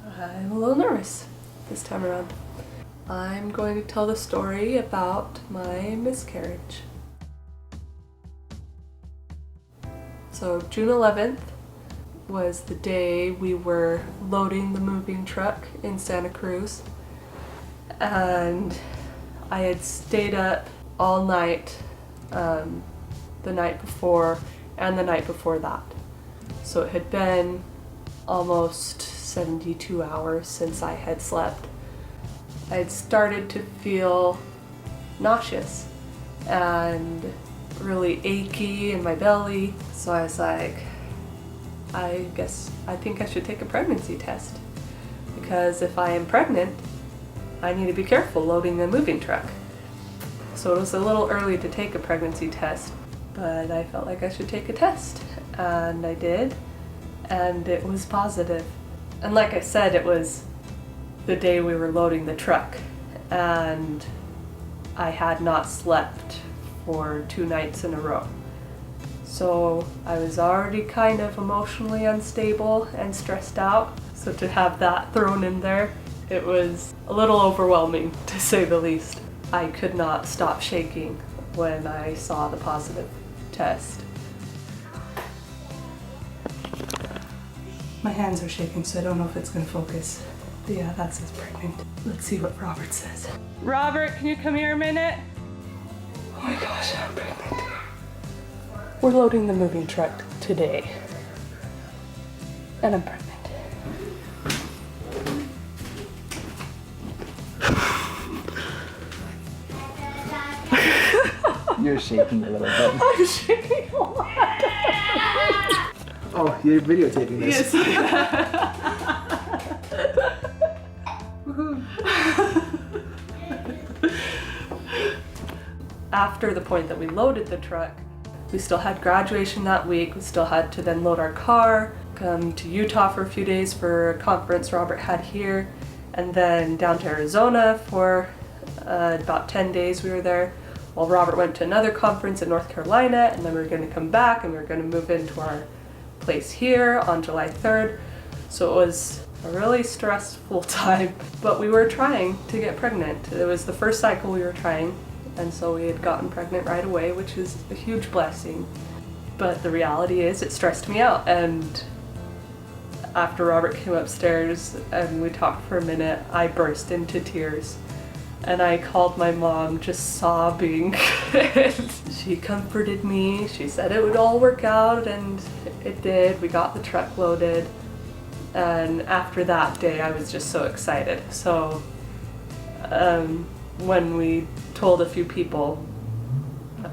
I'm a little nervous this time around. I'm going to tell the story about my miscarriage. So June 11th was the day we were loading the moving truck in Santa Cruz, and I had stayed up all night the night before and the night before that. So it had been almost 72 hours since I had slept. I had started to feel nauseous and really achy in my belly. So I was like, I think I should take a pregnancy test, because if I am pregnant, I need to be careful loading a moving truck. So it was a little early to take a pregnancy test, but I felt like I should take a test, and I did, and it was positive. And like I said, it was the day we were loading the truck, and I had not slept for 2 nights in a row. So I was already kind of emotionally unstable and stressed out, so to have that thrown in there, it was a little overwhelming, to say the least. I could not stop shaking when I saw the positive test. My hands are shaking, so I don't know if it's going to focus. But yeah, that says pregnant. Let's see what Robert says. Robert, can you come here a minute? Oh my gosh, I'm pregnant. We're loading the moving truck today, and I'm pregnant. You're shaking a little bit. I'm shaking a lot. Oh, you're videotaping this. Yes. After the point that we loaded the truck, we still had graduation that week. We still had to then load our car, come to Utah for a few days for a conference Robert had here, and then down to Arizona for about 10 days we were there, while Robert went to another conference in North Carolina, and then we were going to come back and we were going to move into our place here on July 3rd. So it was a really stressful time, but we were trying to get pregnant. It was the first cycle we were trying, and so we had gotten pregnant right away, which is a huge blessing. But the reality is it stressed me out, and after Robert came upstairs and we talked for a minute, I burst into tears. And I called my mom just sobbing. She comforted me. She said it would all work out, and it did. We got the truck loaded. And after that day, I was just so excited. So when we told a few people,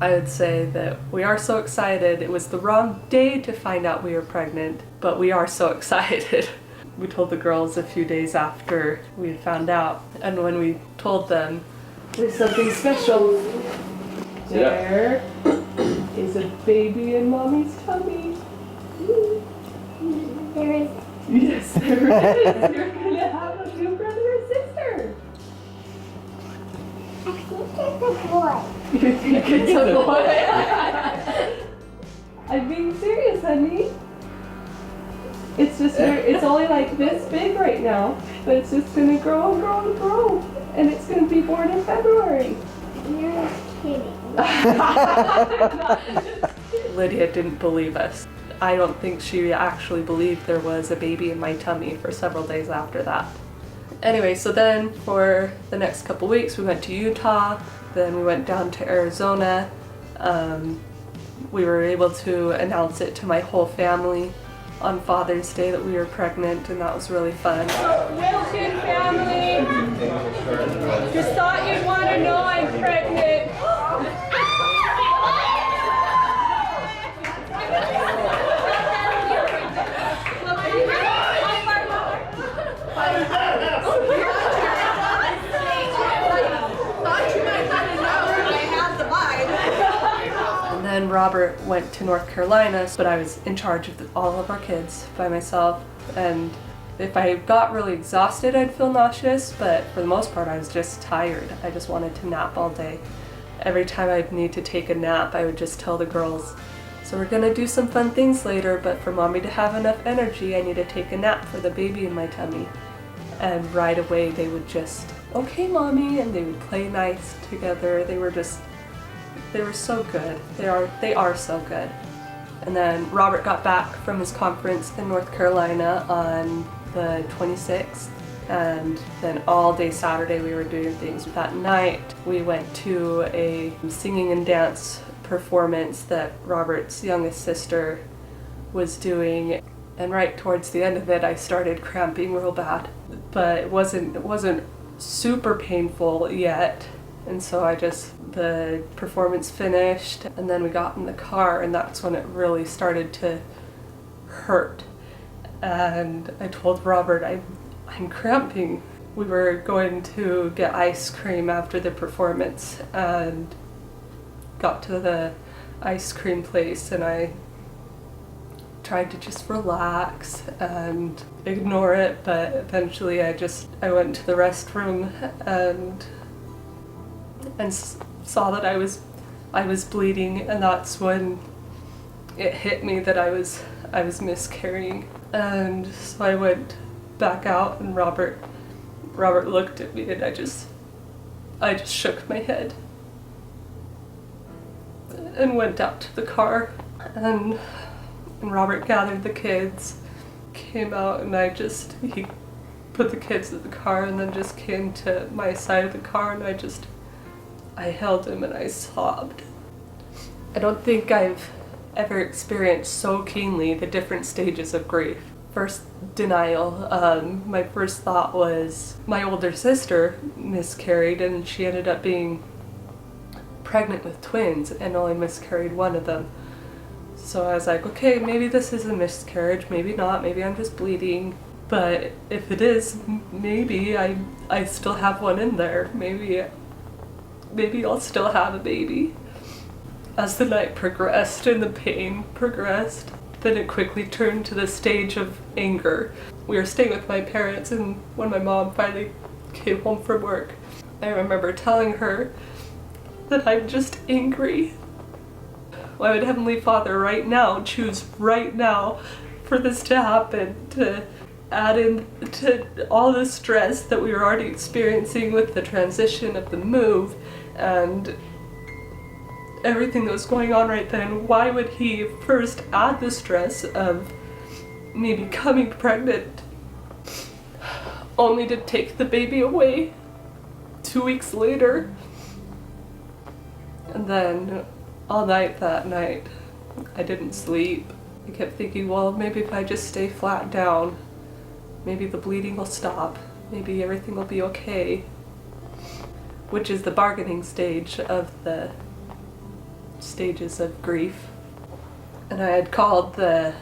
I would say that we are so excited. It was the wrong day to find out we were pregnant, but we are so excited. We told the girls a few days after we had found out, and when we told them, there's something special. There is a baby in mommy's tummy. There is. Yes, there is. You're gonna have a new brother or sister. I think it's a boy. You think it's a boy? I'm being serious, honey. It's just it's only like this big right now, but it's just gonna grow and grow and grow, and it's gonna be born in February. You're kidding. Lydia didn't believe us. I don't think she actually believed there was a baby in my tummy for several days after that. Anyway, so then for the next couple weeks we went to Utah, then we went down to Arizona. We were able to announce it to my whole family on Father's Day that we were pregnant, and that was really fun. Wilton family, just thought you'd want to know I'm pregnant. And then Robert went to North Carolina, but I was in charge of all of our kids by myself, and if I got really exhausted I'd feel nauseous, but for the most part I was just tired. I just wanted to nap all day. Every time I'd need to take a nap I would just tell the girls, so we're gonna do some fun things later, but for mommy to have enough energy I need to take a nap for the baby in my tummy. And right away they would just, okay mommy, and they would play nice together. They were so good. They are so good. And then Robert got back from his conference in North Carolina on the 26th, and then all day Saturday we were doing things. That night we went to a singing and dance performance that Robert's youngest sister was doing, and right towards the end of it I started cramping real bad, but it wasn't super painful yet. And so the performance finished, and then we got in the car, and that's when it really started to hurt. And I told Robert, I'm cramping. We were going to get ice cream after the performance, and got to the ice cream place, and I tried to just relax and ignore it, but eventually I went to the restroom and saw that I was bleeding, and that's when it hit me that I was miscarrying. And so I went back out, and Robert looked at me, and I just shook my head and went out to the car, and Robert gathered the kids, came out, and he put the kids in the car and then just came to my side of the car, and I held him and I sobbed. I don't think I've ever experienced so keenly the different stages of grief. First, denial. My first thought was my older sister miscarried, and she ended up being pregnant with twins and only miscarried one of them. So I was like, okay, maybe this is a miscarriage, maybe not, maybe I'm just bleeding. But if it is, maybe I still have one in there. Maybe I'll still have a baby. As the night progressed and the pain progressed, then it quickly turned to the stage of anger. We were staying with my parents, and when my mom finally came home from work, I remember telling her that I'm just angry. Why would Heavenly Father right now choose right now for this to happen, to add in to all the stress that we were already experiencing with the transition of the move and everything that was going on right then? Why would He first add the stress of me becoming pregnant only to take the baby away 2 weeks later? And then all night that night, I didn't sleep. I kept thinking, well, maybe if I just stay flat down, maybe the bleeding will stop. Maybe everything will be okay. Which is the bargaining stage of the stages of grief. And I had called the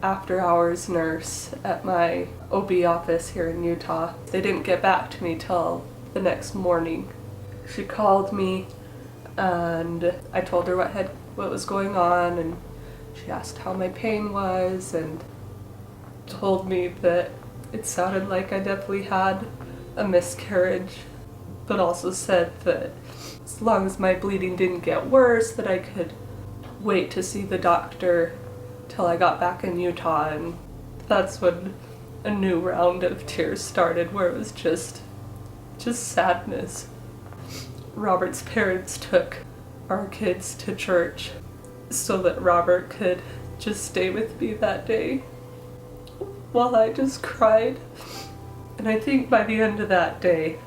after-hours nurse at my OB office here in Utah. They didn't get back to me till the next morning. She called me, and I told her what was going on, and she asked how my pain was, and told me that it sounded like I definitely had a miscarriage, but also said that as long as my bleeding didn't get worse, that I could wait to see the doctor till I got back in Utah. And that's when a new round of tears started, where it was just sadness. Robert's parents took our kids to church so that Robert could just stay with me that day while I just cried. And I think by the end of that day,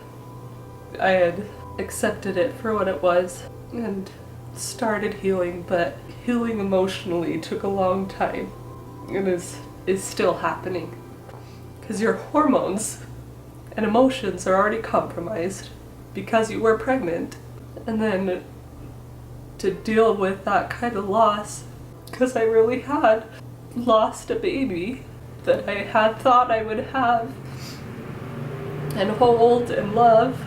I had accepted it for what it was and started healing, but healing emotionally took a long time and is still happening, because your hormones and emotions are already compromised because you were pregnant. And then to deal with that kind of loss, because I really had lost a baby that I had thought I would have and hold and love.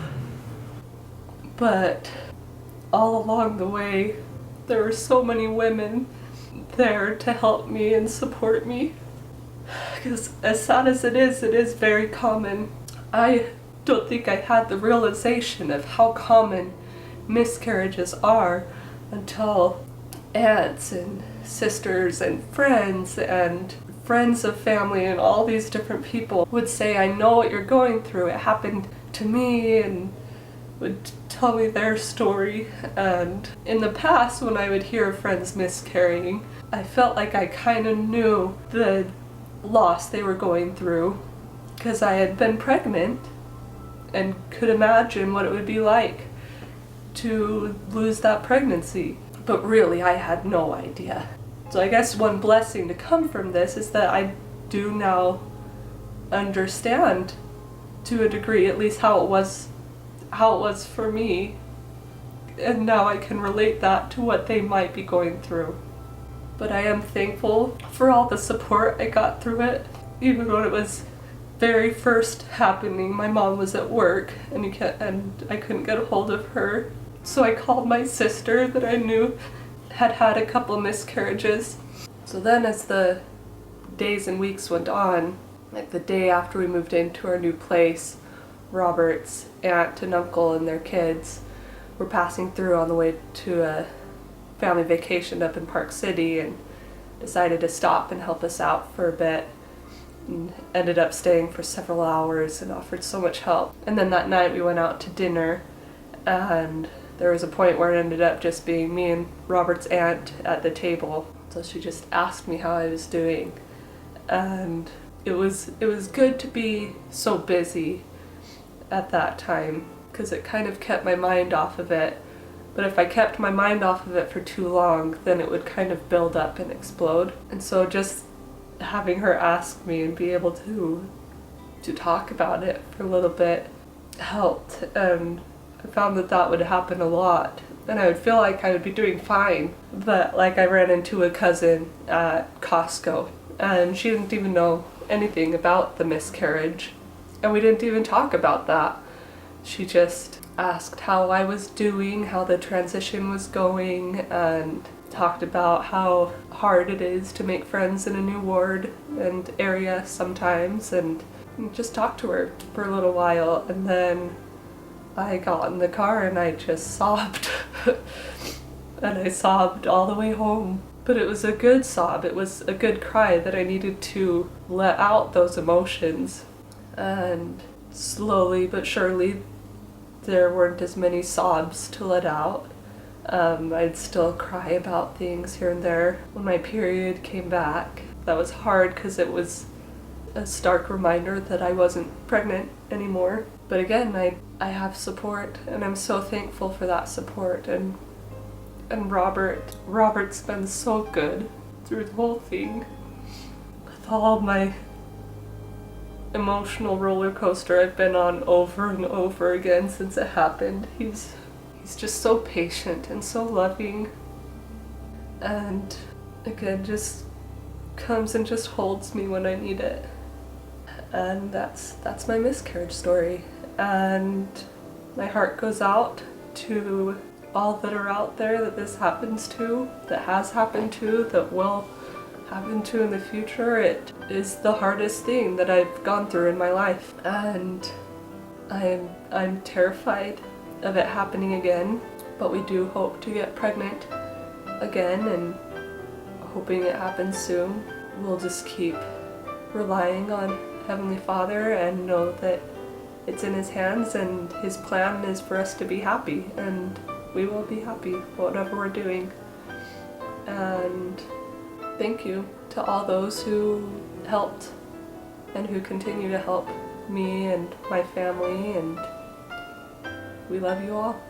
But all along the way, there were so many women there to help me and support me. Because as sad as it is very common. I don't think I had the realization of how common miscarriages are until aunts and sisters and friends friends of family and all these different people would say, I know what you're going through, it happened to me, and would tell me their story. And in the past, when I would hear of friends miscarrying, I felt like I kind of knew the loss they were going through because I had been pregnant and could imagine what it would be like to lose that pregnancy. But really, I had no idea. So I guess one blessing to come from this is that I do now understand, to a degree at least, how it was for me, and now I can relate that to what they might be going through. But I am thankful for all the support I got through it. Even when it was very first happening, my mom was at work and I couldn't get a hold of her. So I called my sister that I knew had had a couple miscarriages. So then as the days and weeks went on, like the day after we moved into our new place, Robert's aunt and uncle and their kids were passing through on the way to a family vacation up in Park City and decided to stop and help us out for a bit, and ended up staying for several hours and offered so much help. And then that night we went out to dinner, and there was a point where it ended up just being me and Robert's aunt at the table. So she just asked me how I was doing, and it was good to be so busy at that time because it kind of kept my mind off of it. But if I kept my mind off of it for too long, then it would kind of build up and explode. And so just having her ask me and be able to talk about it for a little bit helped. And I found that would happen a lot. And I would feel like I would be doing fine. But like I ran into a cousin at Costco and she didn't even know anything about the miscarriage. And we didn't even talk about that. She just asked how I was doing, how the transition was going, and talked about how hard it is to make friends in a new ward and area sometimes, and just talked to her for a little while. And then I got in the car and I just sobbed. And I sobbed all the way home. But it was a good sob. It was a good cry that I needed to let out those emotions. And slowly but surely there weren't as many sobs to let out. I'd still cry about things here and there. When my period came back, that was hard because it was a stark reminder that I wasn't pregnant anymore. But again, I have support, and I'm so thankful for that support. And Robert's been so good through the whole thing. With all my emotional roller coaster I've been on over and over again since it happened. He's just so patient and so loving, and again just comes and just holds me when I need it. And that's my miscarriage story. And my heart goes out to all that are out there that this happens to, that has happened to, that will happen to in the future. It is the hardest thing that I've gone through in my life, and I'm terrified of it happening again, but we do hope to get pregnant again, and hoping it happens soon. We'll just keep relying on Heavenly Father and know that it's in His hands, and His plan is for us to be happy, and we will be happy whatever we're doing. And thank you to all those who helped and who continue to help me and my family, and we love you all.